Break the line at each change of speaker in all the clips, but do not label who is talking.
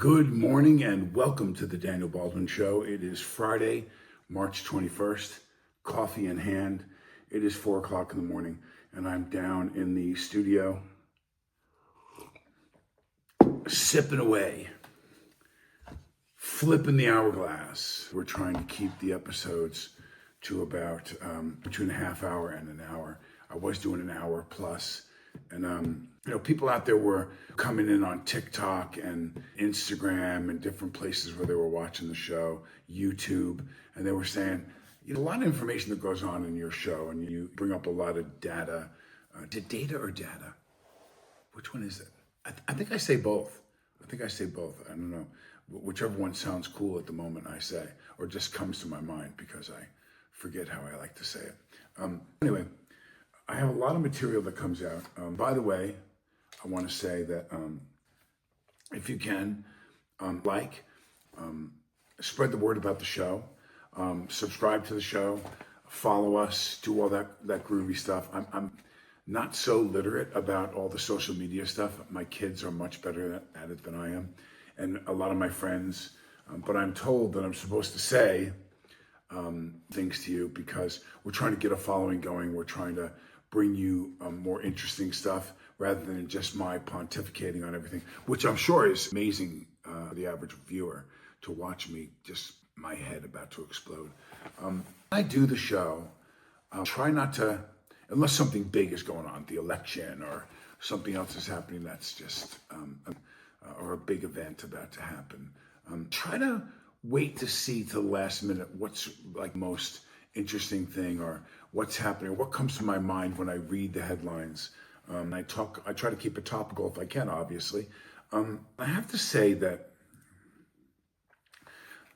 Good morning and welcome to the Daniel Baldwin Show. It is Friday, March 21st, coffee in hand. It is 4 o'clock in the morning and I'm down in the studio sipping away, flipping the hourglass. We're trying to keep the episodes to about between a half hour and an hour. I was doing an hour plus. And, people out there were coming in on TikTok and Instagram and different places where they were watching the show, YouTube, and they were saying, a lot of information that goes on in your show, and you bring up a lot of data. Data or data? Which one is it? I think I say both. I don't know. Whichever one sounds cool at the moment I say, or just comes to my mind because I forget how I like to say it. Anyway, I have a lot of material that comes out. By the way, I want to say that if you can, spread the word about the show, subscribe to the show, follow us, do all that groovy stuff. I'm not so literate about all the social media stuff. My kids are much better at it than I am, and a lot of my friends. But I'm told that I'm supposed to say things to you because we're trying to get a following going. We're trying to bring you more interesting stuff rather than just my pontificating on everything, which I'm sure is amazing for the average viewer to watch me, just my head about to explode. When I do the show, try not to, unless something big is going on, the election or something else is happening that's just, or a big event about to happen. Try to wait to see to the last minute what's like most interesting thing or what's happening, what comes to my mind when I read the headlines. I try to keep it topical if I can, obviously. I have to say that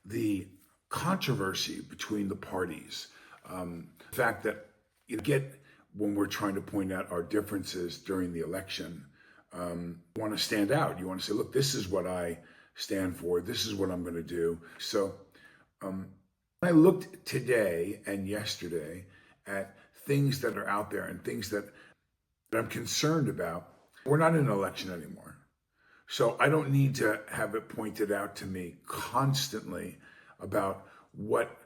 the controversy between the parties, the fact that you get when we're trying to point out our differences during the election, want to stand out. You want to say, look, this is what I stand for. This is what I'm going to do. So I looked today and yesterday at things that are out there and things that I'm concerned about. We're not in an election anymore. So I don't need to have it pointed out to me constantly about what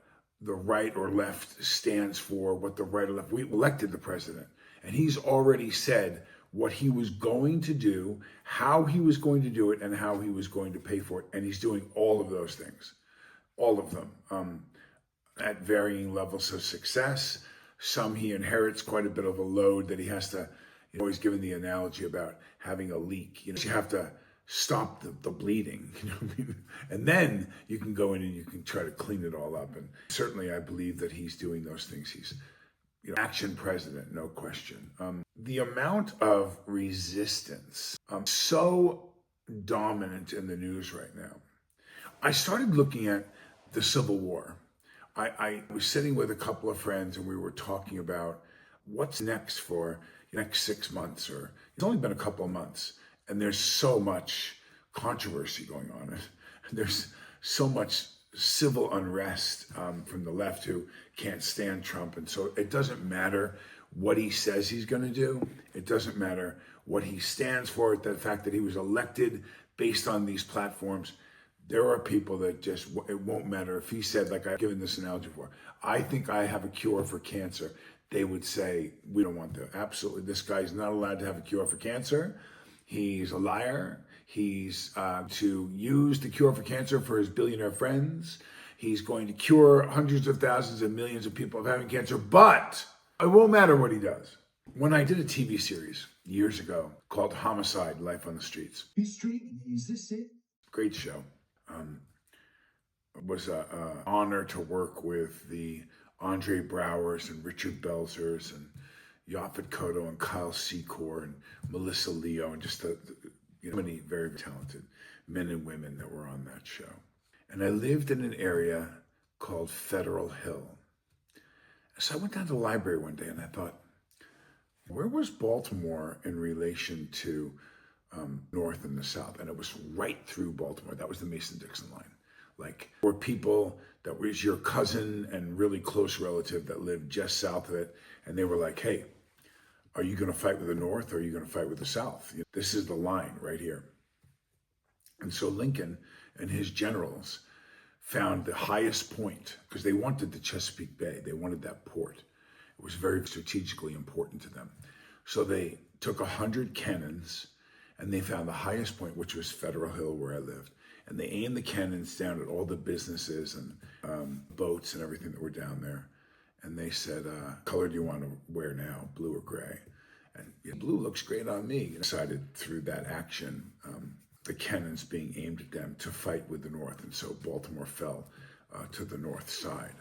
the right or left stands for, what the right or left. We elected the president, and he's already said what he was going to do, how he was going to do it, and how he was going to pay for it. And he's doing all of those things, all of them, at varying levels of success. Some he inherits quite a bit of a load that he has to, always given the analogy about having a leak. You have to stop the bleeding, and then you can go in and you can try to clean it all up. And certainly I believe that he's doing those things. He's action president, no question. The amount of resistance so dominant in the news right now. I started looking at the Civil War. I was sitting with a couple of friends and we were talking about what's next for the next 6 months, or it's only been a couple of months, and there's so much controversy going on. There's so much civil unrest from the left who can't stand Trump. And so it doesn't matter what he says he's going to do. It doesn't matter what he stands for. The fact that he was elected based on these platforms. There are people that just, it won't matter if he said, like I've given this analogy before, I think I have a cure for cancer. They would say, we don't want that. Absolutely. This guy's not allowed to have a cure for cancer. He's a liar. He's to use the cure for cancer for his billionaire friends. He's going to cure hundreds of thousands and millions of people of having cancer, but it won't matter what he does. When I did a TV series years ago called Homicide: Life on the Streets.
History, is this it?
Great show. It was an honor to work with the Andre Brauers and Richard Belzers and Yaphet Kotto and Kyle Secor and Melissa Leo and just many very talented men and women that were on that show. And I lived in an area called Federal Hill. So I went down to the library one day and I thought, where was Baltimore in relation to North and the South? And it was right through Baltimore. That was the Mason-Dixon line. Like, there were people that was your cousin and really close relative that lived just south of it. And they were like, hey, are you going to fight with the North or are you going to fight with the South? This is the line right here. And so Lincoln and his generals found the highest point because they wanted the Chesapeake Bay. They wanted that port. It was very strategically important to them. So they took 100 cannons and they found the highest point, which was Federal Hill, where I lived. And they aimed the cannons down at all the businesses and boats and everything that were down there. And they said, color do you want to wear now, blue or gray? And blue looks great on me. Decided through that action, the cannons being aimed at them to fight with the North. And so Baltimore fell to the North side.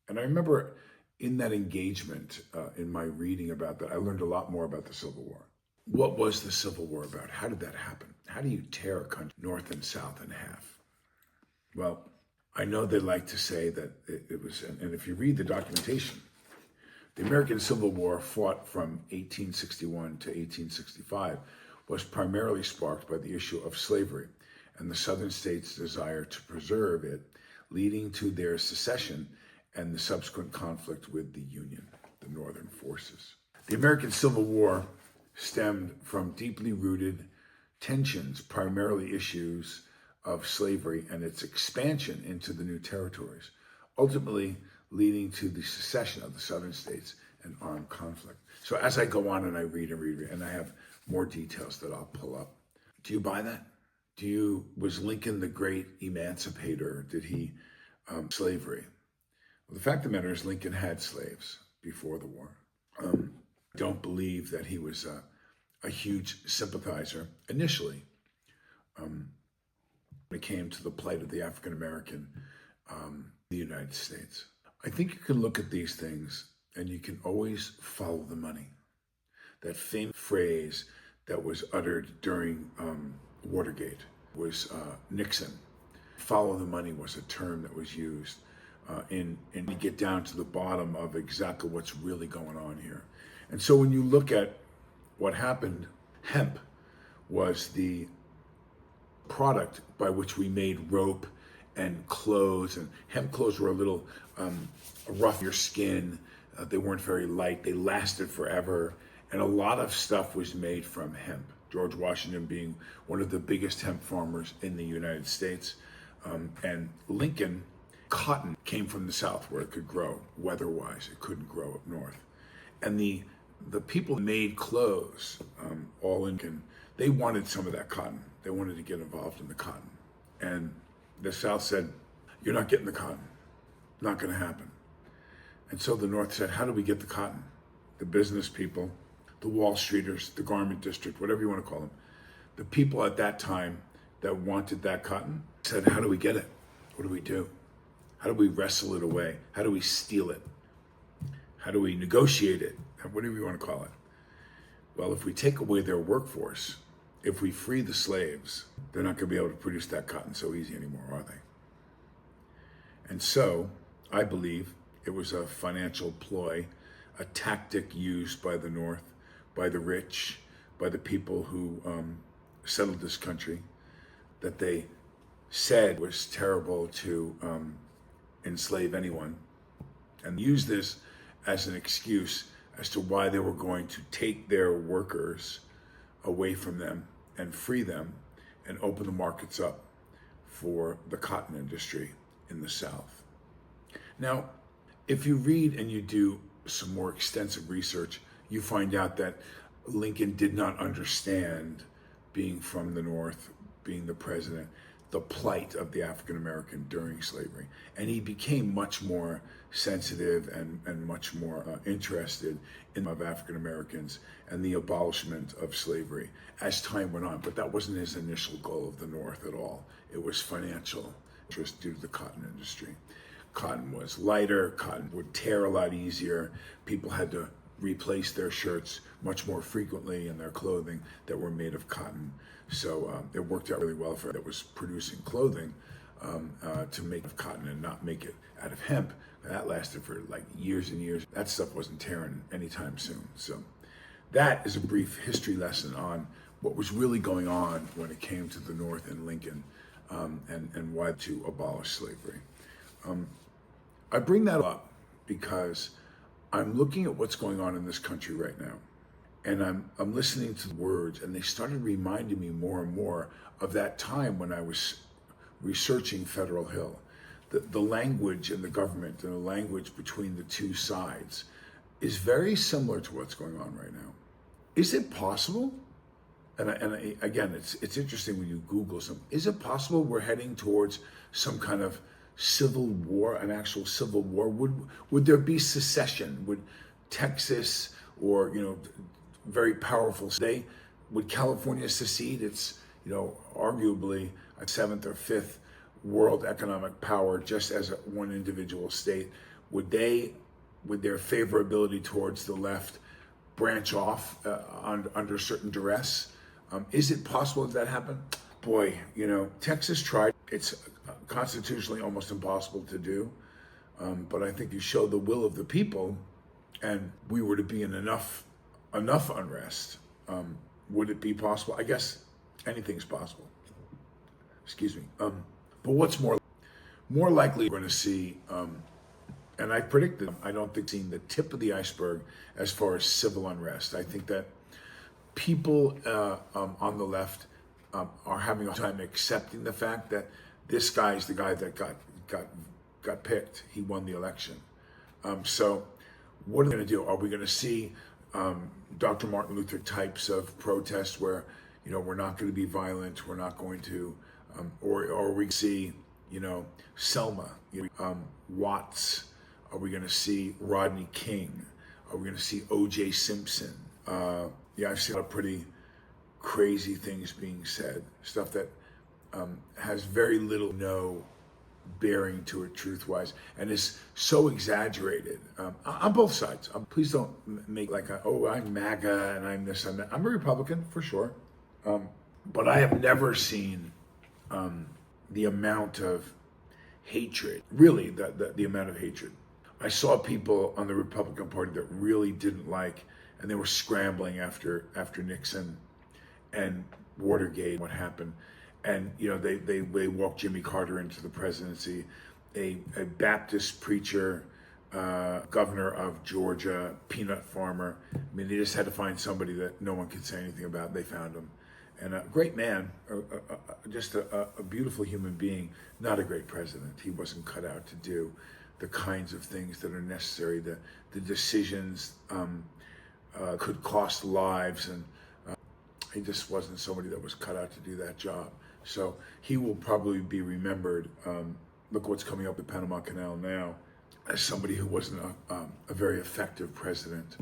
And I remember in that engagement, in my reading about that, I learned a lot more about the Civil War. What was the Civil War about? How did that happen? How do you tear a country North and South in half? Well, I know they like to say that it was, and if you read the documentation, the American Civil War fought from 1861 to 1865 was primarily sparked by the issue of slavery and the Southern states' desire to preserve it, leading to their secession and the subsequent conflict with the Union, the Northern forces. The American Civil War stemmed from deeply rooted tensions, primarily issues of slavery and its expansion into the new territories, ultimately leading to the secession of the Southern states and armed conflict. So as I go on and I read, and I have more details that I'll pull up. Do you buy that? Was Lincoln the great emancipator? Did he, slavery? Well, the fact of the matter is Lincoln had slaves before the war. Don't believe that he was a huge sympathizer initially when it came to the plight of the African American in the United States. I think you can look at these things and you can always follow the money. That famous phrase that was uttered during Watergate was Nixon. Follow the money was a term that was used and to get down to the bottom of exactly what's really going on here. And so when you look at what happened, hemp was the product by which we made rope and clothes, and hemp clothes were a little rough on your skin. They weren't very light. They lasted forever. And a lot of stuff was made from hemp. George Washington being one of the biggest hemp farmers in the United States. And Lincoln, cotton came from the South where it could grow. Weather-wise, it couldn't grow up north. And the people made clothes, all Lincoln, they wanted some of that cotton. They wanted to get involved in the cotton. And the South said, you're not getting the cotton. Not going to happen. And so the North said, how do we get the cotton? The business people, the Wall Streeters, the garment district, whatever you want to call them, the people at that time that wanted that cotton said, how do we get it? What do we do? How do we wrestle it away? How do we steal it? How do we negotiate it? Whatever you want to call it. Well, if we take away their workforce, if we free the slaves, they're not going to be able to produce that cotton so easy anymore, are they? And so, I believe it was a financial ploy, a tactic used by the North, by the rich, by the people who settled this country, that they said was terrible to enslave anyone, and use this as an excuse as to why they were going to take their workers away from them and free them and open the markets up for the cotton industry in the South. Now, if you read and you do some more extensive research, you find out that Lincoln did not understand, being from the North, being the president, the plight of the African American during slavery. And he became much more sensitive and much more interested in of African Americans and the abolishment of slavery as time went on. But that wasn't his initial goal of the North at all. It was financial interest due to the cotton industry. Cotton was lighter, cotton would tear a lot easier. People had to replace their shirts much more frequently in their clothing that were made of cotton. So it worked out really well for that was producing clothing to make of cotton and not make it out of hemp. That lasted for like years and years. That stuff wasn't tearing anytime soon. So that is a brief history lesson on what was really going on when it came to the North and Lincoln and why to abolish slavery. I bring that up because I'm looking at what's going on in this country right now. And I'm listening to the words, and they started reminding me more and more of that time when I was researching Federal Hill. The language in the government and the language between the two sides is very similar to what's going on right now. Is it possible? Again, it's interesting when you Google something. Is it possible we're heading towards some kind of civil war, an actual civil war? Would there be secession? Would Texas or very powerful state, would California secede? It's arguably a seventh or fifth world economic power, just as one individual state. Would their favorability towards the left branch off under certain duress? Is it possible that happened? Boy, Texas tried. It's constitutionally almost impossible to do. But I think you show the will of the people, and we were to be in enough unrest. Would it be possible? I guess anything's possible. Excuse me. But what's more likely we're going to see, and I predicted, I don't think seeing the tip of the iceberg as far as civil unrest. I think that people on the left are having a time accepting the fact that this guy is the guy that got picked. He won the election. So what are we going to do? Are we going to see Dr. Martin Luther types of protests where we're not going to be violent, we're not going to, or we see Selma, Watts? Are we going to see Rodney King? Are we going to see O.J. Simpson? I've seen a lot of pretty crazy things being said, stuff that has very little, no bearing to it truth-wise, and is so exaggerated on both sides. Please don't make like, I'm MAGA and I'm this, I'm that. I'm a Republican for sure, but I have never seen the amount of hatred, really the amount of hatred. I saw people on the Republican Party that really didn't like, and they were scrambling after Nixon and Watergate, what happened. And they walked Jimmy Carter into the presidency. A Baptist preacher, governor of Georgia, peanut farmer. I mean, they just had to find somebody that no one could say anything about. They found him, and a great man, just a beautiful human being. Not a great president. He wasn't cut out to do the kinds of things that are necessary. The decisions could cost lives, and he just wasn't somebody that was cut out to do that job. So he will probably be remembered. Look what's coming up the Panama Canal now, as somebody who wasn't a very effective president.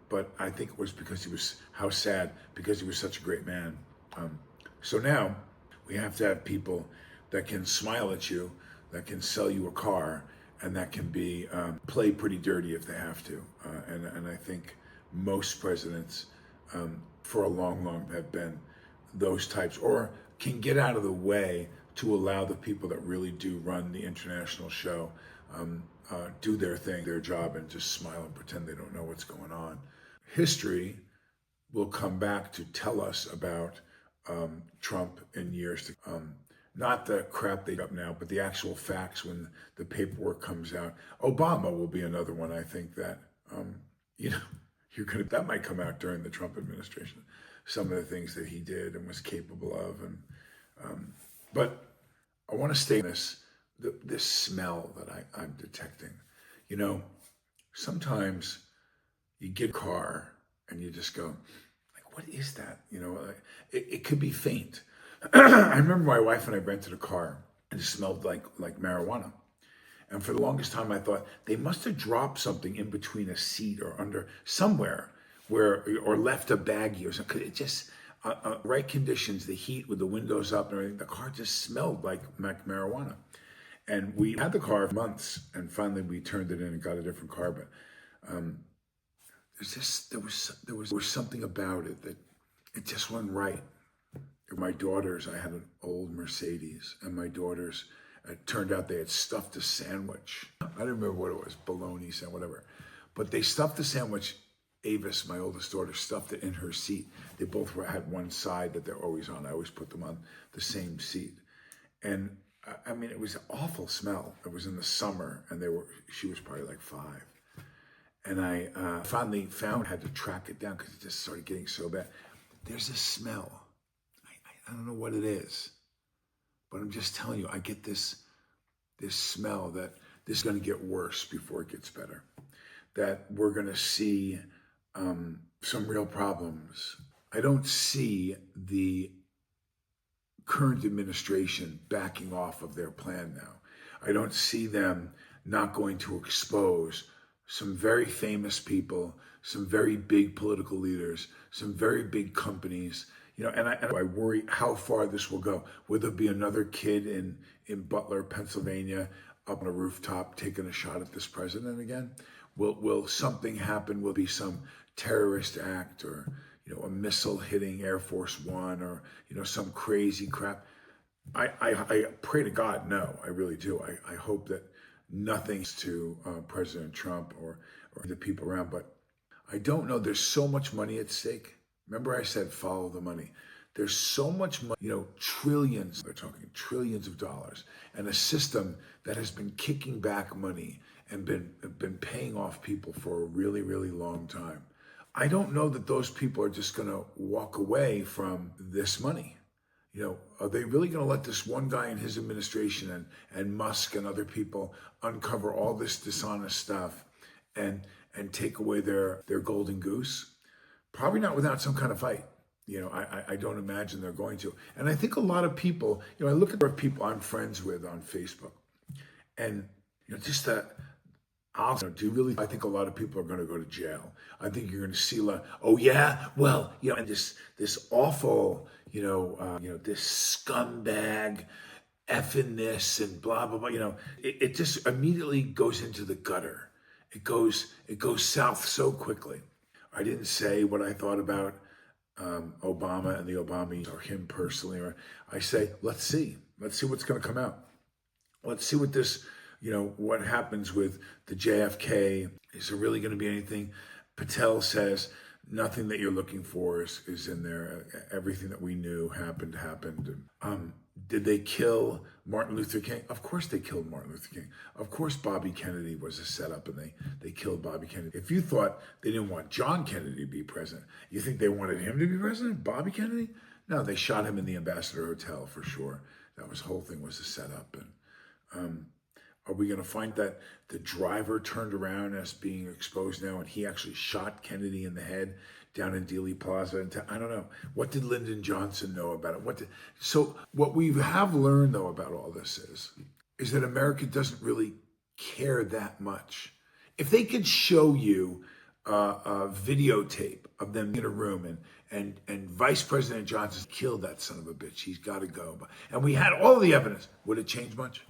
But I think it was because how sad, because he was such a great man. So now we have to have people that can smile at you, that can sell you a car, and that can be play pretty dirty if they have to. And I think most presidents for a long have been those types, or can get out of the way to allow the people that really do run the international show do their thing, their job, and just smile and pretend they don't know what's going on. History will come back to tell us about Trump in years to come. Not the crap they up now, but the actual facts when the paperwork comes out. Obama will be another one. I think that that might come out during the Trump administration. Some of the things that he did and was capable of, but I want to stay in this smell that I'm detecting. Sometimes you get a car and you just go, like, what is that? It could be faint. I remember my wife and I rented a car and it smelled like marijuana. And for the longest time, I thought they must have dropped something in between a seat or under somewhere or left a baggie or something. It just, right conditions, the heat with the windows up and everything, the car just smelled like marijuana. And we had the car for months, and finally we turned it in and got a different car. But there was something about it that it just wasn't right. My daughters, I had an old Mercedes, and my daughters, it turned out they had stuffed a sandwich. I don't remember what it was, bologna sandwich, whatever. But they stuffed the sandwich. Avis, my oldest daughter, stuffed it in her seat. They both had one side that they're always on. I always put them on the same seat. And I mean, it was an awful smell. It was in the summer, and she was probably like 5. And I finally found, had to track it down because it just started getting so bad. There's a smell. I don't know what it is, but I'm just telling you, I get this smell that this is going to get worse before it gets better. That we're going to see some real problems. I don't see the current administration backing off of their plan now. I don't see them not going to expose some very famous people, some very big political leaders, some very big companies. And I worry how far this will go. Will there be another kid in Butler, Pennsylvania, up on a rooftop taking a shot at this president again? Will something happen? Will be some terrorist act, or a missile hitting Air Force One, or some crazy crap? I pray to God, no, I really do. I hope that nothing's to President Trump or the people around, but I don't know. There's so much money at stake. Remember I said follow the money. There's so much money, trillions, they're talking trillions of dollars, and a system that has been kicking back money and been paying off people for a really, really long time. I don't know that those people are just going to walk away from this money. Are they really going to let this one guy in his administration and Musk and other people uncover all this dishonest stuff and take away their golden goose? Probably not without some kind of fight. I don't imagine they're going to. And I think a lot of people, I look at the people I'm friends with on Facebook, and just that. Do you really? I think a lot of people are going to go to jail. I think you're going to see a lot. Oh yeah, well, and this awful, this scumbag, effing this and blah blah blah. It just immediately goes into the gutter. It goes south so quickly. I didn't say what I thought about Obama and the Obamas or him personally. Or I say, let's see what's going to come out. Let's see what this. What happens with the JFK? Is there really going to be anything? Patel says nothing that you're looking for is in there. Everything that we knew happened. Did they kill Martin Luther King? Of course they killed Martin Luther King. Of course Bobby Kennedy was a setup, and they killed Bobby Kennedy. If you thought they didn't want John Kennedy to be president, you think they wanted him to be president? Bobby Kennedy? No, they shot him in the Ambassador Hotel for sure. That whole thing was a setup. And are we going to find that the driver turned around as being exposed now, and he actually shot Kennedy in the head down in Dealey Plaza? I don't know. What did Lyndon Johnson know about it? So what we have learned, though, about all this is that America doesn't really care that much. If they could show you a videotape of them in a room and Vice President Johnson killed that son of a bitch, he's got to go, and we had all the evidence, would it change much?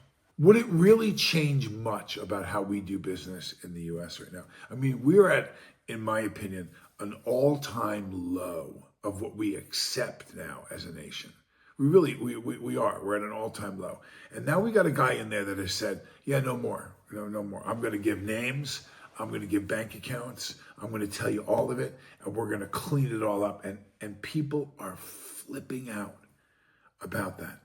Would it really change much about how we do business in the U.S. right now? I mean, we're at, in my opinion, an all-time low of what we accept now as a nation. We are. We're at an all-time low. And now we got a guy in there that has said, yeah, no more. No more. I'm going to give names. I'm going to give bank accounts. I'm going to tell you all of it. And we're going to clean it all up. And people are flipping out about that.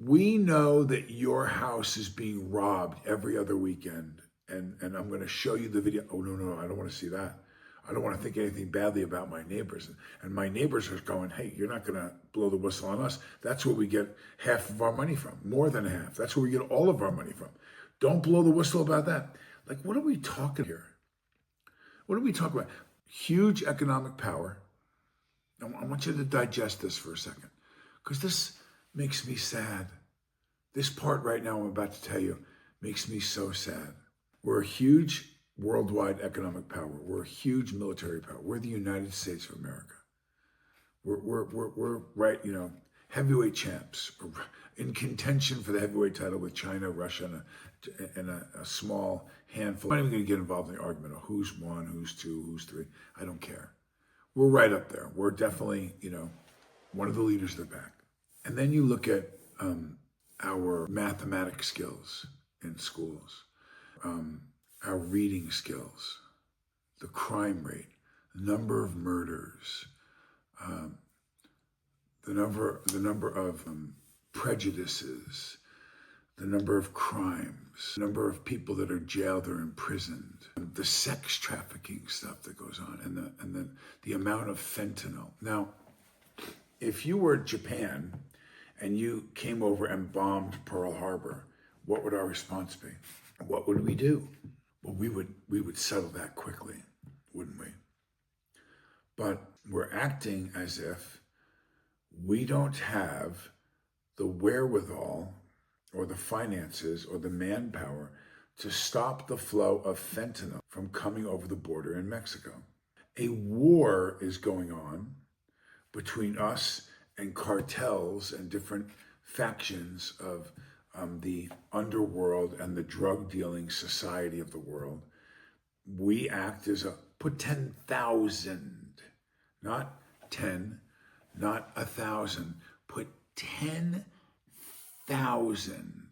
We know that your house is being robbed every other weekend, and I'm going to show you the video. Oh, no, I don't want to see that. I don't want to think anything badly about my neighbors. And my neighbors are going, hey, you're not going to blow the whistle on us. That's where we get half of our money from, more than half. That's where we get all of our money from. Don't blow the whistle about that. Like, what are we talking here? What are we talking about? Huge economic power. I want you to digest this for a second, because this makes me sad. This part right now I'm about to tell you makes me so sad. We're a huge worldwide economic power. We're a huge military power. We're the United States of America. We're right, heavyweight champs. We're in contention for the heavyweight title with China, Russia, and a small handful. I'm not even going to get involved in the argument of who's one, who's two, who's three. I don't care. We're right up there. We're definitely, one of the leaders of the pack. And then you look at our mathematics skills in schools, our reading skills, the crime rate, the number of murders, the number of prejudices, the number of crimes, the number of people that are jailed or imprisoned, the sex trafficking stuff that goes on, and the amount of fentanyl. Now, if you were Japan and you came over and bombed Pearl Harbor, what would our response be? What would we do? Well, we would settle that quickly, wouldn't we? But we're acting as if we don't have the wherewithal or the finances or the manpower to stop the flow of fentanyl from coming over the border in Mexico. A war is going on between us and cartels and different factions of the underworld and the drug dealing society of the world. We act as put 10,000, not 10, not 1,000, put 10,000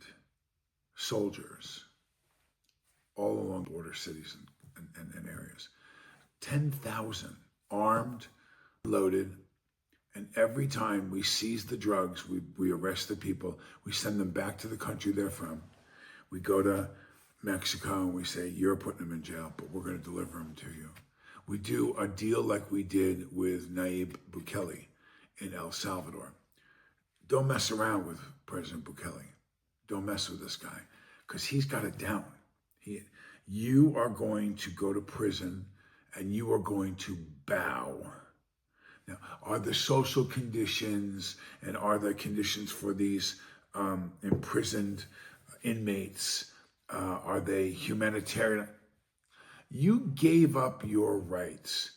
soldiers all along border cities and areas. 10,000 armed, loaded, and every time we seize the drugs, we arrest the people, we send them back to the country they're from. We go to Mexico and we say, you're putting them in jail, but we're going to deliver them to you. We do a deal like we did with Nayib Bukele in El Salvador. Don't mess around with President Bukele. Don't mess with this guy, because he's got it down. You are going to go to prison and you are going to bow. Now, are the social conditions and are the conditions for these imprisoned inmates, are they humanitarian? You gave up your rights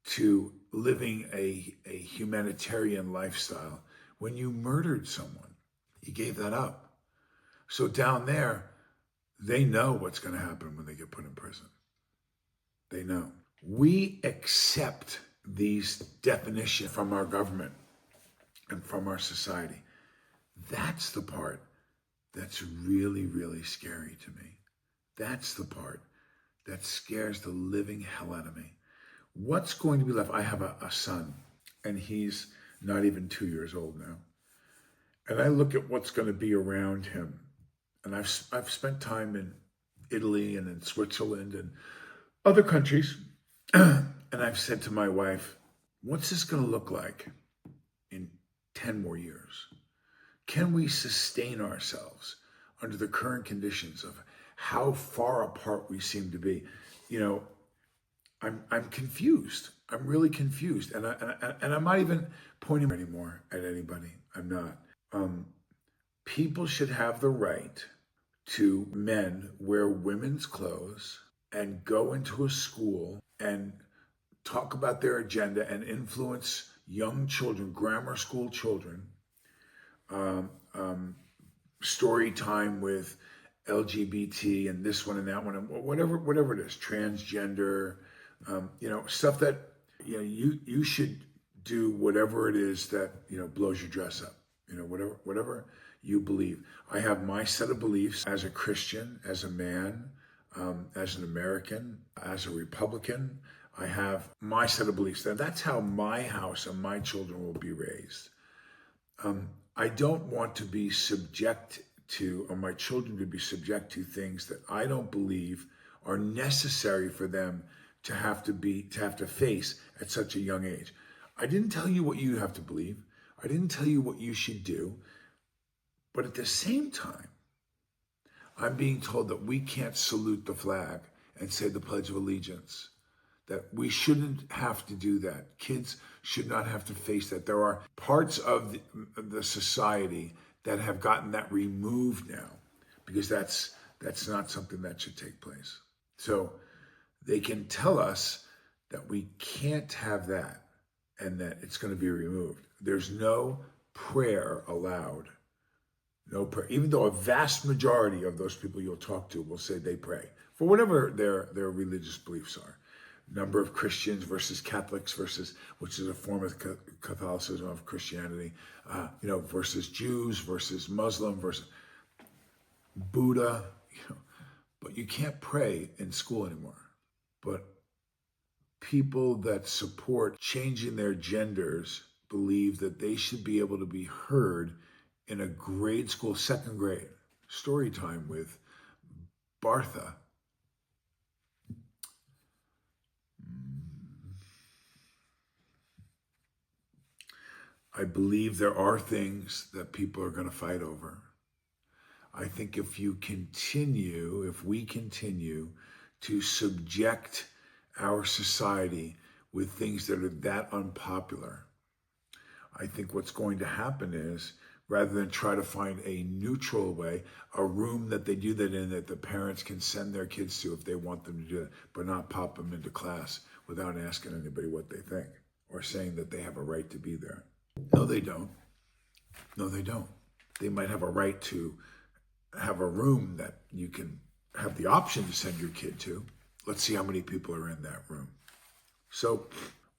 to living a humanitarian lifestyle when you murdered someone. You gave that up. So down there, they know what's going to happen when they get put in prison. They know. We accept these definitions from our government and from our society. That's the part that's really, really scary to me. That's the part that scares the living hell out of me. What's going to be left? I have a son, and he's not even 2 years old now. And I look at what's going to be around him. And I've spent time in Italy and in Switzerland and other countries. And I've said to my wife, what's this going to look like in 10 more years? Can we sustain ourselves under the current conditions of how far apart we seem to be? You know, I'm confused. I'm really confused. And I'm not even pointing anymore at anybody. I'm not. People should have the right to men wear women's clothes and go into a school and talk about their agenda and influence young children, grammar school children, story time with LGBT and this one and that one and whatever it is, transgender, stuff that you should do whatever it is that blows your dress up, whatever you believe. I have my set of beliefs as a Christian, as a man, as an American, as a Republican. I have my set of beliefs. That's how my house and my children will be raised. I don't want to be subject to, or my children to be subject to, things that I don't believe are necessary for them to have to face at such a young age. I didn't tell you what you have to believe. I didn't tell you what you should do. But at the same time, I'm being told that we can't salute the flag and say the Pledge of Allegiance, that we shouldn't have to do that. Kids should not have to face that. There are parts of the society that have gotten that removed now, because that's not something that should take place. So they can tell us that we can't have that and that it's going to be removed. There's no prayer allowed. No prayer, even though a vast majority of those people you'll talk to will say they pray for whatever their religious beliefs are. Number of Christians versus Catholics which is a form of Catholicism of Christianity, versus Jews versus Muslim versus Buddha, but you can't pray in school anymore. But people that support changing their genders believe that they should be able to be heard in a grade school, second grade. story time with Bartha. I believe there are things that people are going to fight over. I think if we continue to subject our society with things that are that unpopular, I think what's going to happen is, rather than try to find a neutral way, a room that they do that in that the parents can send their kids to if they want them to do it, but not pop them into class without asking anybody what they think or saying that they have a right to be there. No, they don't. No, they don't. They might have a right to have a room that you can have the option to send your kid to. Let's see how many people are in that room. So,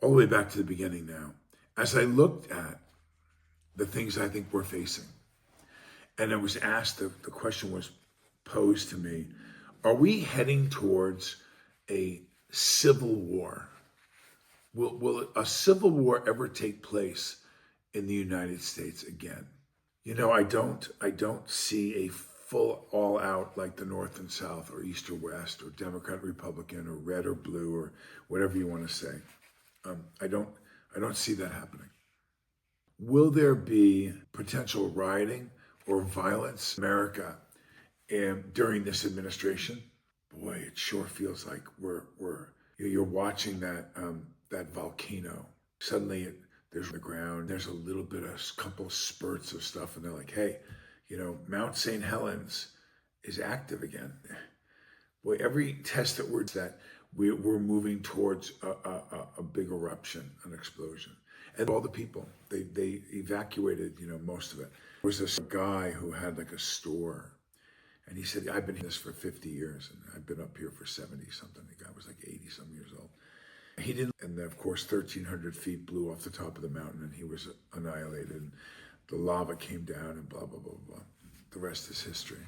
all the way back to the beginning now, as I looked at the things I think we're facing, and I was asked, the question was posed to me, are we heading towards a civil war? Will a civil war ever take place in the United States again? You know, I don't see a full all out like the North and South or East or West or Democrat, Republican or red or blue or whatever you want to say. I don't see that happening. Will there be potential rioting or violence in America during this administration? Boy, it sure feels like you're watching that volcano. Suddenly there's on the ground, there's a little bit of couple spurts of stuff, and they're like, hey, Mount St. Helens is active again. Boy, every test that we're moving towards a big eruption, an explosion. And all the people, they evacuated, most of it. There was this guy who had like a store, and he said, I've been in this for 50 years, and I've been up here for 70 something. The guy was like 80 some years old. He didn't, and then, of course, 1,300 feet blew off the top of the mountain, and he was annihilated. And the lava came down, and blah, blah, blah, blah. The rest is history.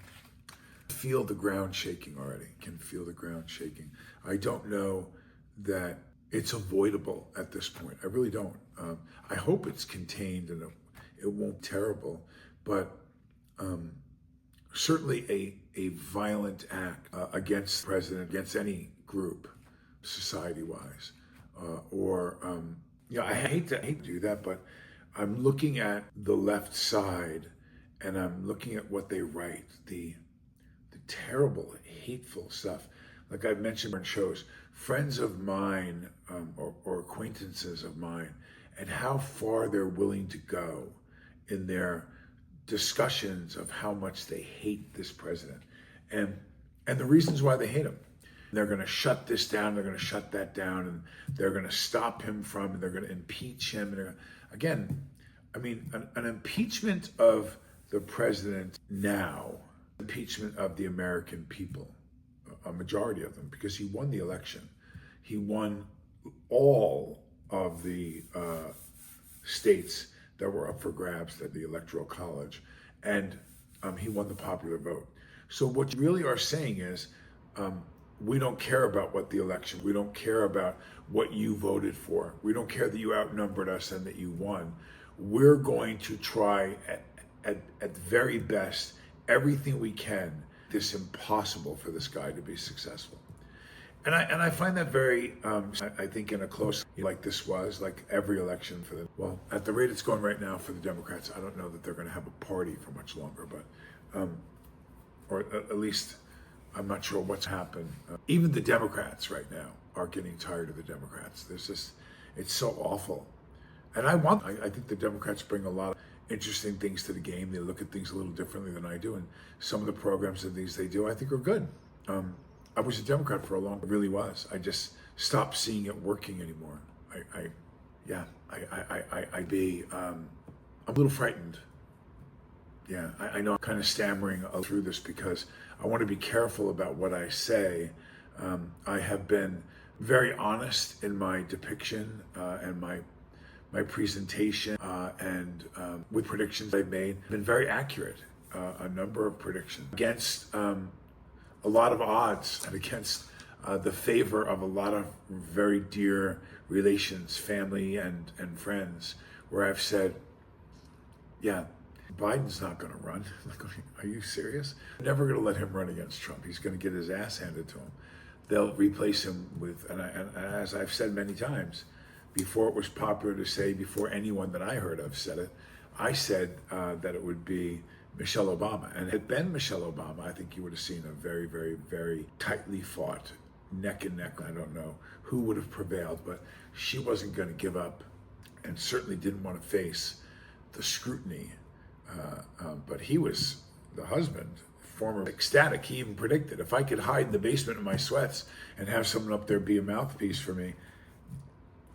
Feel the ground shaking already. Can feel the ground shaking. I don't know that it's avoidable at this point. I really don't. I hope it's contained and it won't be terrible, but certainly a violent act against the president, against any group, society-wise, I hate to do that, but I'm looking at the left side and I'm looking at what they write, the terrible, hateful stuff. Like I've mentioned in shows, friends of mine or acquaintances of mine, and how far they're willing to go in their discussions of how much they hate this president and the reasons why they hate him. They're going to shut this down, they're going to shut that down, and they're going to stop him from, and they're going to impeach him. And again, I mean, an impeachment of the president now, impeachment of the American people, a majority of them, because he won the election. He won all of the states that were up for grabs at the Electoral College, and he won the popular vote. So what you really are saying is, we don't care about what the election, we don't care about what you voted for. We don't care that you outnumbered us and that you won. We're going to try at very best everything we can. It's impossible for this guy to be successful. And I find that very, I think in a close like this was, like every election well, at the rate it's going right now for the Democrats, I don't know that they're going to have a party for much longer, but, or at least I'm not sure what's happened. Even the Democrats right now are getting tired of the Democrats. It's so awful. And I think the Democrats bring a lot of interesting things to the game. They look at things a little differently than I do. And some of the programs and things they do, I think are good. I was a Democrat for a long time, I really was. I just stopped seeing it working anymore. I'm a little frightened. Yeah, I know I'm kind of stammering through this because I want to be careful about what I say. I have been very honest in my depiction and my presentation and with predictions I've made. I've been very accurate, a number of predictions against a lot of odds and against the favor of a lot of very dear relations, family and friends, where I've said, yeah, Biden's not going to run. Like, are you serious? Never going to let him run against Trump. He's going to get his ass handed to him. They'll replace him with, and as I've said many times, before it was popular to say, before anyone that I heard of said it, I said that it would be Michelle Obama. And had it been Michelle Obama, I think you would have seen a very, very, very tightly fought, neck and neck. I don't know who would have prevailed, but she wasn't going to give up and certainly didn't want to face the scrutiny. But he was the husband, former ecstatic. He even predicted, if I could hide in the basement in my sweats and have someone up there be a mouthpiece for me,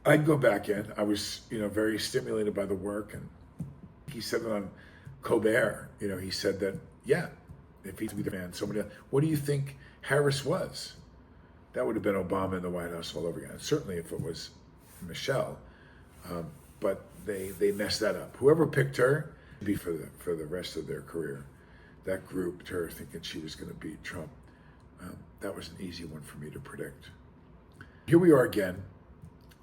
I'd go back in. I was, very stimulated by the work. And he said it on Colbert, he said that, yeah, if he's the man, somebody else. What do you think Harris was? That would have been Obama in the White House all over again. Certainly if it was Michelle, but they messed that up. Whoever picked her, be for the rest of their career. That group, her thinking she was going to beat Trump, that was an easy one for me to predict. Here we are again,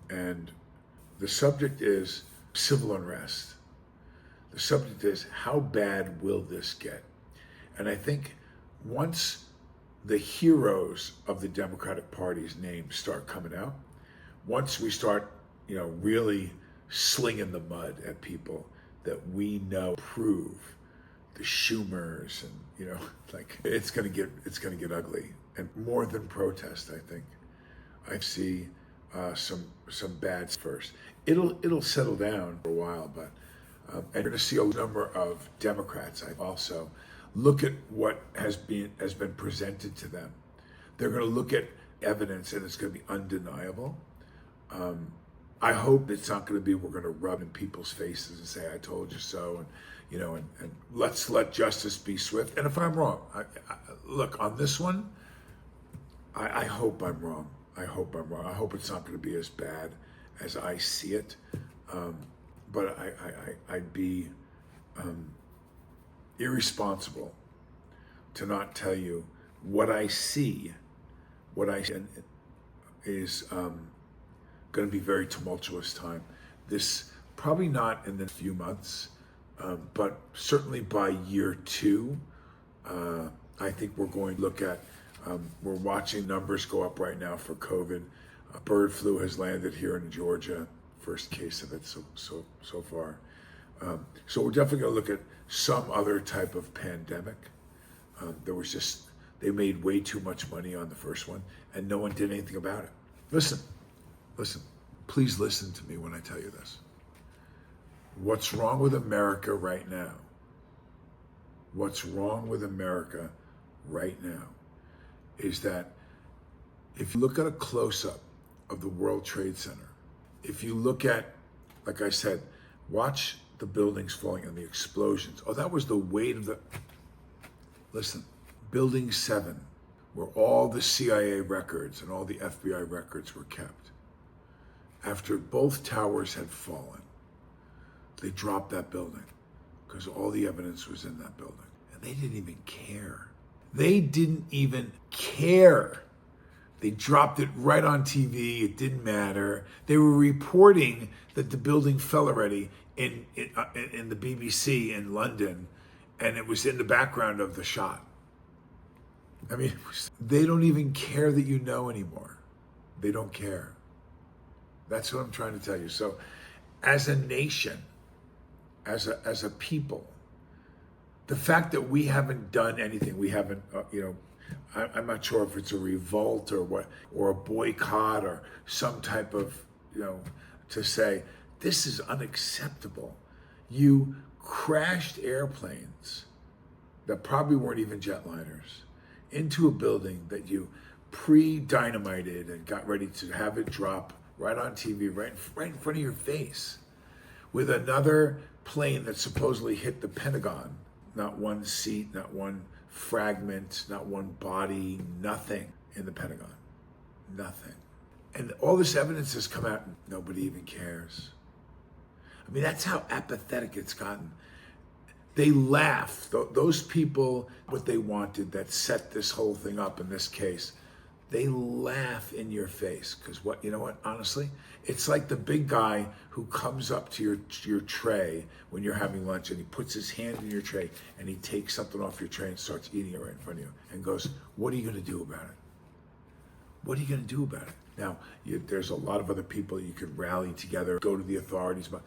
and the subject is civil unrest. The subject is, how bad will this get? And I think once the heroes of the Democratic Party's names start coming out, once we start, really slinging the mud at people that we know prove the Schumers, and it's gonna get ugly, and more than protest. I think I see some bad first. It'll settle down for a while, but and you're going to see a number of Democrats. I also look at what has been presented to them. They're going to look at evidence, and it's going to be undeniable. I hope it's not going to be, we're going to rub in people's faces and say, I told you so, and let's let justice be swift. And if I'm wrong, look, on this one, I hope I'm wrong. I hope it's not going to be as bad as I see it. But I'd be irresponsible to not tell you what I see. What I see is going to be very tumultuous time. This probably not in the few months, but certainly by year 2, I think we're going to look at. We're watching numbers go up right now for COVID. Bird flu has landed here in Georgia. First case of it so far. So we're definitely going to look at some other type of pandemic. They made way too much money on the first one, and no one did anything about it. Listen, please listen to me when I tell you this. What's wrong with America right now? What's wrong with America right now is that if you look at a close-up of the World Trade Center, if you look at, like I said, watch the buildings falling and the explosions. Oh, that was the weight of the... Listen, Building 7, where all the CIA records and all the FBI records were kept. After both towers had fallen, they dropped that building because all the evidence was in that building. And they didn't even care. They didn't even care. They dropped it right on TV. It didn't matter. They were reporting that the building fell already in the BBC in London, and it was in the background of the shot. I mean, they don't even care that you know anymore. They don't care. That's what I'm trying to tell you. So, as a nation, as a people, the fact that we haven't done anything, we haven't, I'm not sure if it's a revolt or what, or a boycott or some type of, to say, this is unacceptable. You crashed airplanes that probably weren't even jetliners into a building that you pre-dynamited and got ready to have it drop right on TV, right in front of your face, with another plane that supposedly hit the Pentagon. Not one seat, not one fragment, not one body, nothing in the Pentagon. Nothing. And all this evidence has come out and nobody even cares. I mean, that's how apathetic it's gotten. They laugh. Those people, what they wanted that set this whole thing up in this case, They laugh in your face because you know what, honestly, it's like the big guy who comes up to your tray when you're having lunch and he puts his hand in your tray and he takes something off your tray and starts eating it right in front of you and goes, what are you going to do about it? What are you going to do about it? Now, there's a lot of other people you could rally together, go to the authorities, but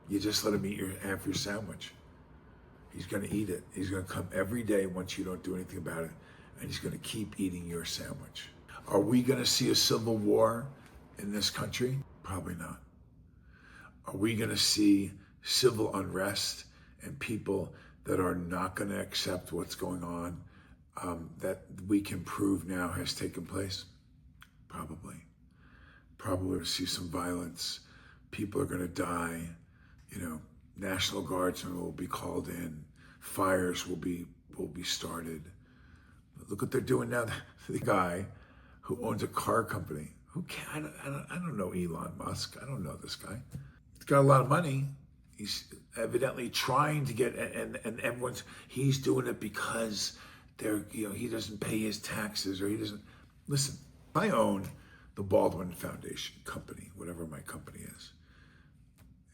you just let him eat half your sandwich. He's going to eat it. He's going to come every day once you don't do anything about it, and he's going to keep eating your sandwich. Are we going to see a civil war in this country? Probably not. Are we going to see civil unrest and people that are not going to accept what's going on that we can prove now has taken place? Probably. Probably we'll see some violence. People are going to die. National Guardsmen will be called in. Fires will be started. Look what they're doing now. The guy who owns a car company. I don't know Elon Musk. I don't know this guy. He's got a lot of money. He's evidently trying to get, and he's doing it because he doesn't pay his taxes, or he doesn't. Listen, I own the Baldwin Foundation company, whatever my company is.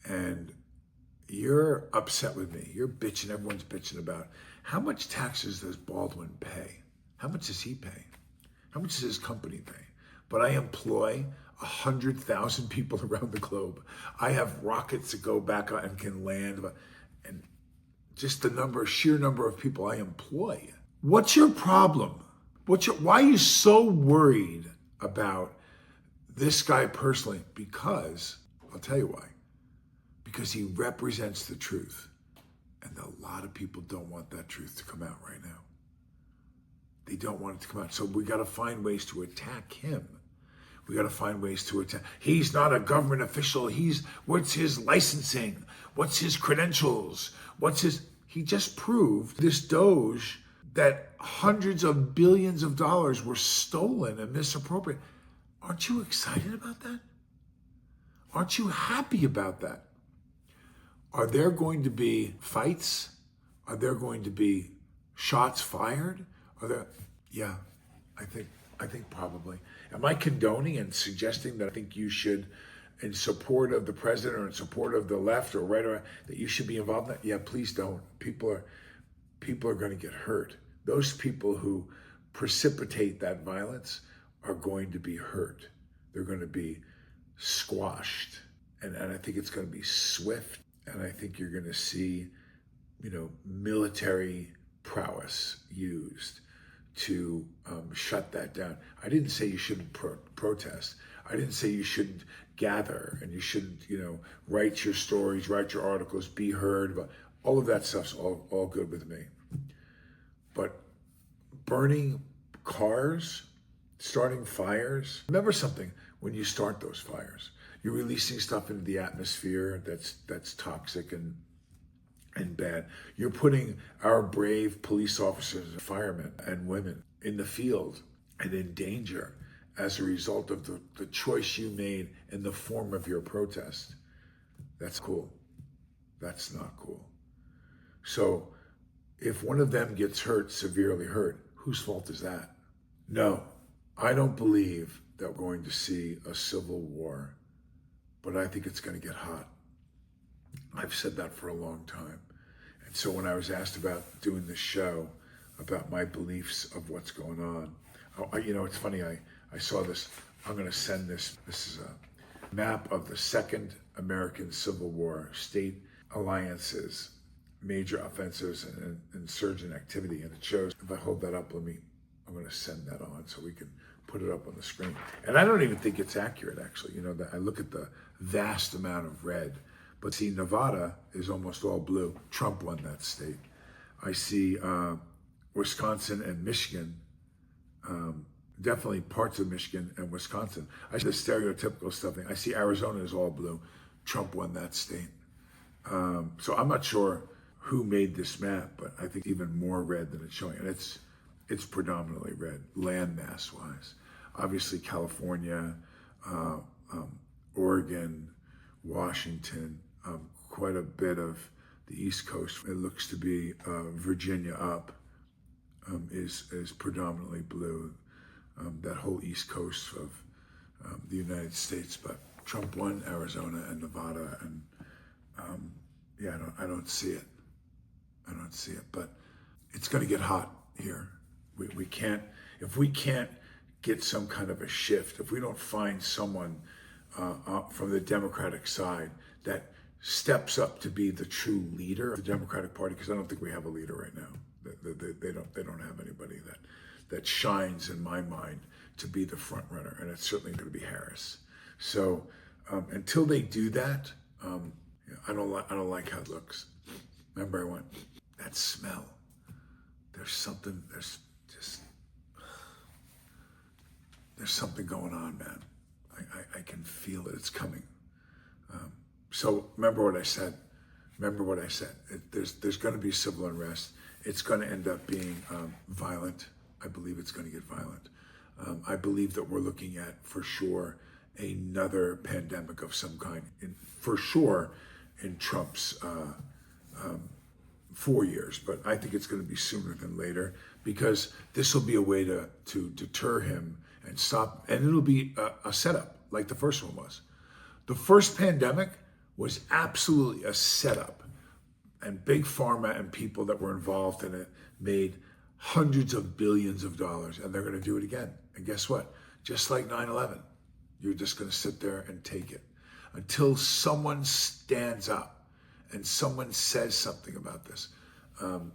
And you're upset with me. You're bitching. Everyone's bitching about how much taxes does Baldwin pay? How much does he pay? How much does his company pay? But I employ 100,000 people around the globe. I have rockets that go back and can land, and just the sheer number of people I employ. What's your problem? Why are you so worried about this guy personally? Because, I'll tell you why. Because he represents the truth. And a lot of people don't want that truth to come out right now. They don't want it to come out. So we got to find ways to attack him. We got to find ways to attack. He's not a government official. What's his licensing? What's his credentials? He just proved this Doge that hundreds of billions of dollars were stolen and misappropriated. Aren't you excited about that? Aren't you happy about that? Are there going to be fights? Are there going to be shots fired? Yeah, I think probably. Am I condoning and suggesting that I think you should, in support of the president or in support of the left or right, or that you should be involved in that? Yeah, please don't. People are going to get hurt. Those people who precipitate that violence are going to be hurt. They're going to be squashed. And I think it's going to be swift. And I think you're going to see, military prowess used to shut that down. I didn't say you shouldn't protest. I didn't say you shouldn't gather and you shouldn't, write your stories, write your articles, be heard. But all of that stuff's all good with me. But burning cars, starting fires, remember something when you start those fires. You're releasing stuff into the atmosphere that's toxic and bad. You're putting our brave police officers and firemen and women in the field and in danger as a result of the choice you made in the form of your protest. That's cool. That's not cool. So if one of them gets hurt, severely hurt, whose fault is that? No, I don't believe that we're going to see a civil war, but I think it's going to get hot. I've said that for a long time. And so when I was asked about doing this show, about my beliefs of what's going on, it's funny, I saw this. I'm going to send this. This is a map of the Second American Civil War, state alliances, major offensives, and insurgent activity. And it shows, if I hold that up, I'm going to send that on so we can put it up on the screen. And I don't even think it's accurate, actually. I look at the vast amount of red, but see, Nevada is almost all blue. Trump won that state. I see Wisconsin and Michigan, definitely parts of Michigan and Wisconsin. I see the stereotypical stuff. I see Arizona is all blue. Trump won that state. So I'm not sure who made this map, but I think even more red than it's showing. And it's predominantly red, landmass wise. Obviously California, Oregon, Washington, quite a bit of the East Coast. It looks to be Virginia up is predominantly blue. that whole East Coast of the United States. But Trump won Arizona and Nevada, and yeah, I don't see it. I don't see it. But it's going to get hot here. We can't, if we can't get some kind of a shift, if we don't find someone from the Democratic side that steps up to be the true leader of the Democratic Party, because I don't think we have a leader right now. They don't have anybody that shines in my mind to be the front runner, and it's certainly going to be Harris. So until they do that, I don't like how it looks. Remember, I went, that smell. There's something going on, man. I can feel it. It's coming. So remember what I said. There's going to be civil unrest. It's going to end up being violent. I believe it's going to get violent. I believe that we're looking at, for sure, another pandemic of some kind. For sure, in Trump's 4 years, but I think it's going to be sooner than later, because this will be a way to deter him and stop, and it'll be a setup like the first one was. The first pandemic was absolutely a setup, and big pharma and people that were involved in it made hundreds of billions of dollars, and they're going to do it again. And guess what? Just like 9/11, you're just going to sit there and take it until someone stands up and someone says something about this, and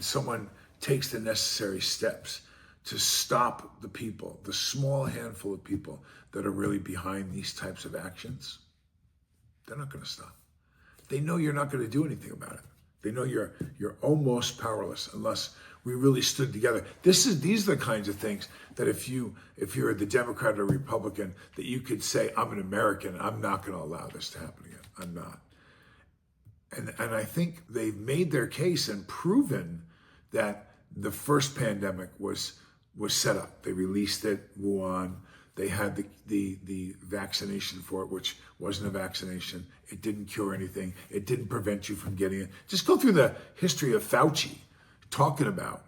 someone takes the necessary steps to stop the people, the small handful of people that are really behind these types of actions. They're not going to stop. They know you're not going to do anything about it. They know you're almost powerless unless we really stood together. These are the kinds of things that if you're the Democrat or Republican, that you could say, I'm an American, I'm not going to allow this to happen again. I'm not. And I think they've made their case and proven that the first pandemic was set up. They released it, Wuhan. They had the vaccination for it, which wasn't a vaccination. It didn't cure anything. It didn't prevent you from getting it. Just go through the history of Fauci talking about,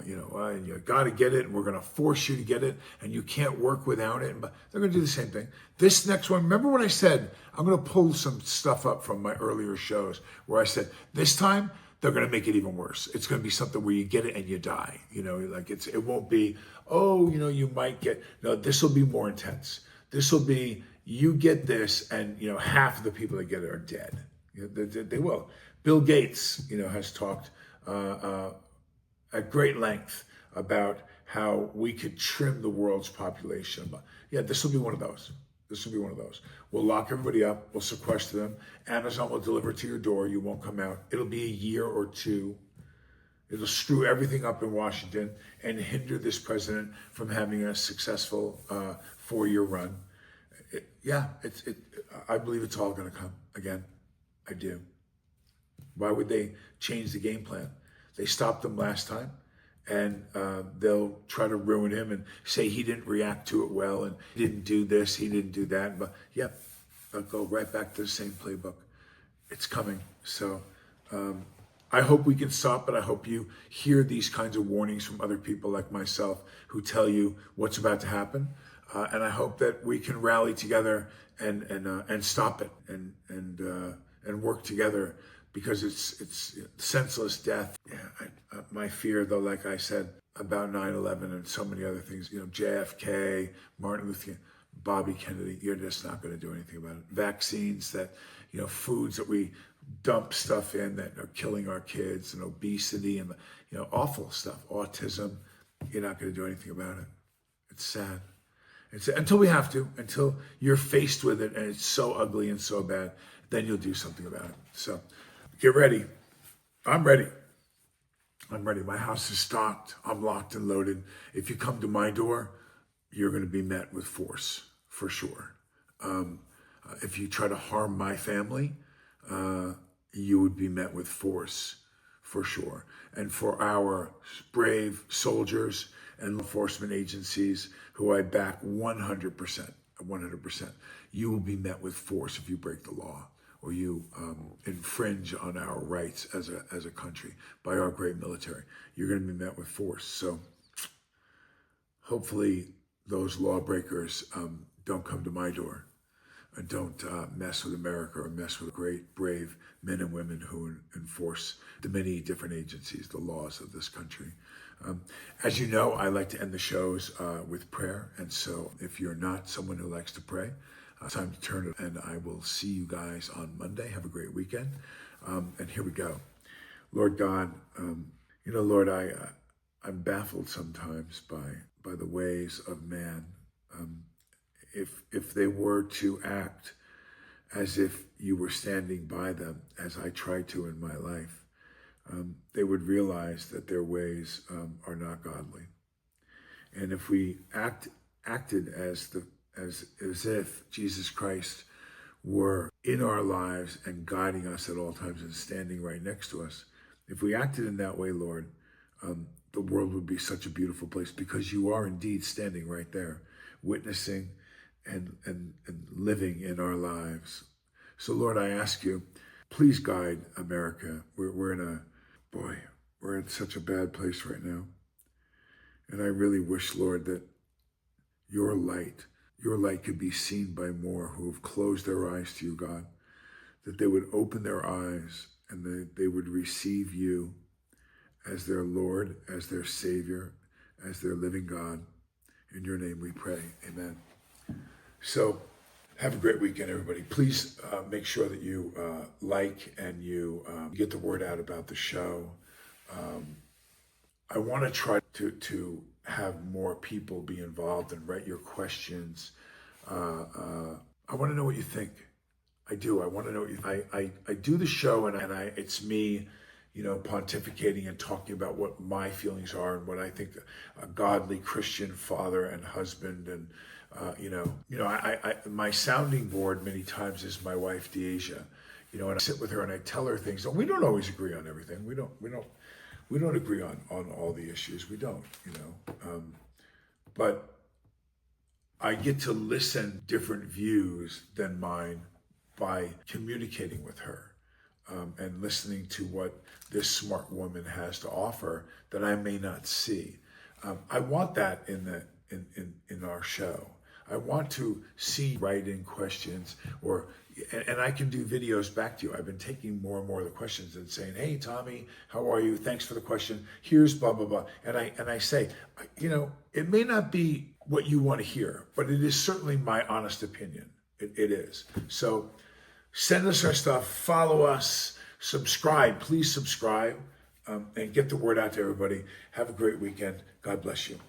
you got to get it, and we're going to force you to get it, and you can't work without it. But they're going to do the same thing. This next one, remember when I said, I'm going to pull some stuff up from my earlier shows where I said, this time, they're going to make it even worse. It's going to be something where you get it and you die. It won't be, you might get, no, this will be more intense. This will be, you get this and, half of the people that get it are dead. They will. Bill Gates, has talked at great length about how we could trim the world's population. But yeah, this will be one of those. We'll lock everybody up. We'll sequester them. Amazon will deliver it to your door. You won't come out. It'll be a year or two. It'll screw everything up in Washington and hinder this president from having a successful 4-year run. I believe it's all going to come again. I do. Why would they change the game plan? They stopped them last time. And they'll try to ruin him and say he didn't react to it well and he didn't do this, he didn't do that. But they'll go right back to the same playbook. It's coming. So I hope we can stop it. I hope you hear these kinds of warnings from other people like myself who tell you what's about to happen. And I hope that we can rally together and stop it and work together, because it's senseless death. My fear, though, like I said, about 9/11 and so many other things, JFK, Martin Luther King, Bobby Kennedy, you're just not going to do anything about it. Vaccines that, foods that we dump stuff in that are killing our kids, and obesity and, awful stuff, autism, you're not going to do anything about it. It's sad. Until we have to, until you're faced with it and it's so ugly and so bad, then you'll do something about it. So get ready. I'm ready. My house is stocked. I'm locked and loaded. If you come to my door, you're going to be met with force, for sure. If you try to harm my family, you would be met with force, for sure. And for our brave soldiers and law enforcement agencies, who I back 100%, you will be met with force if you break the law or you infringe on our rights as a country by our great military. You're going to be met with force. So hopefully those lawbreakers don't come to my door and don't mess with America or mess with great, brave men and women who enforce the many different agencies, the laws of this country. As you know, I like to end the shows with prayer. And so if you're not someone who likes to pray, it's time to turn it. And I will see you guys on Monday. Have a great weekend. And here we go. Lord God, Lord, I'm baffled sometimes by the ways of man. If they were to act as if you were standing by them, as I try to in my life, they would realize that their ways are not godly. And if we acted as if Jesus Christ were in our lives and guiding us at all times and standing right next to us, if we acted in that way, Lord, the world would be such a beautiful place, because you are indeed standing right there, witnessing and living in our lives. So Lord, I ask you, please guide America. We're in such a bad place right now. And I really wish, Lord, that your light could be seen by more who have closed their eyes to you, God, that they would open their eyes and that they would receive you as their Lord, as their Savior, as their living God. In your name we pray, amen. So have a great weekend, everybody. Please make sure that you like and you get the word out about the show. I want to try to have more people be involved and write your questions. I want to know what you think. I do. I want to know what you think. I do the show and it's me, pontificating and talking about what my feelings are and what I think a godly Christian father and husband and my sounding board many times is my wife Deasia, and I sit with her and I tell her things. We don't always agree on everything. We don't agree on all the issues. We don't, but I get to listen different views than mine by communicating with her and listening to what this smart woman has to offer that I may not see. I want that in our show. I want to see write-in questions, and I can do videos back to you. I've been taking more and more of the questions and saying, "Hey, Tommy, how are you? Thanks for the question. Here's blah, blah, blah." And I say, it may not be what you want to hear, but it is certainly my honest opinion. It is. So send us our stuff, follow us, subscribe. Please subscribe and get the word out to everybody. Have a great weekend. God bless you.